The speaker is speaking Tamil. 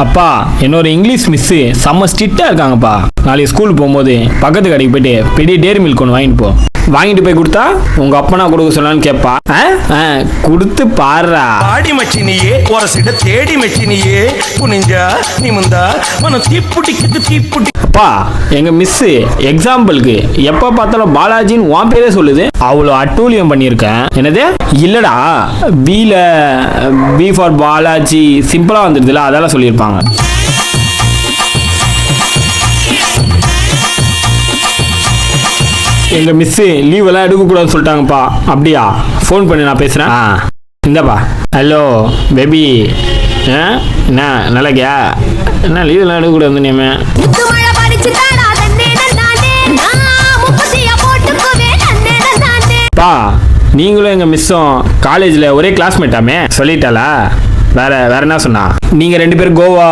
அப்பா என்னோட இங்கிலீஷ் மிஸ்ஸு செம்ம ஸ்ட்ரிக்டாக இருக்காங்கப்பா. நாளைக்கு ஸ்கூல் போகும்போது பக்கத்து கடைக்கு போயிட்டு பெரிய டேரி மில்க் ஒன்று வாங்கிட்டு போ. வாங்கிட்டு போய் கொடுத்தா உங்க அப்பனா கொடுக்க சொன்னான்னு கேட்பா. கொடுத்து பாடுறா. ஆடி மச்சினியே ஒரசிட தேடி மச்சினியே புனிஞ்சா நிமிந்தா மனம் தீப்புட்டிக்குது தீப்புட்டி. அப்பா எங்க மிஸ் எக்ஸாம்பிளுக்கு எப்ப பார்த்தாலும் பாலாஜின்னு உன் பேரே சொல்லுது. அவ்வளோ அட்டூழியம் பண்ணியிருக்கேன். என்னது இல்லடா பி ஃபார் பாலாஜி சிம்பிளா வந்துடுதுல அதெல்லாம் சொல்லியிருப்பாங்க. எங்க மிஸ்ஸு லீவ் எல்லாம் எடுக்கக்கூடாதுன்னு சொல்லிட்டாங்கப்பா. அப்படியா? ஃபோன் பண்ணி நான் பேசுகிறேன். இந்தப்பா. ஹலோ பேபி, என்ன நல்லாக்கியா? என்ன லீவ் எல்லாம் எடுக்கக்கூடாது நீமே? பா நீங்களும் எங்கள் மிஸ்ஸும் காலேஜில் ஒரே கிளாஸ்மேட்டாமே சொல்லிட்டாளா? வேற என்ன சொன்னா? நீங்கள் 2 பேரும் கோவா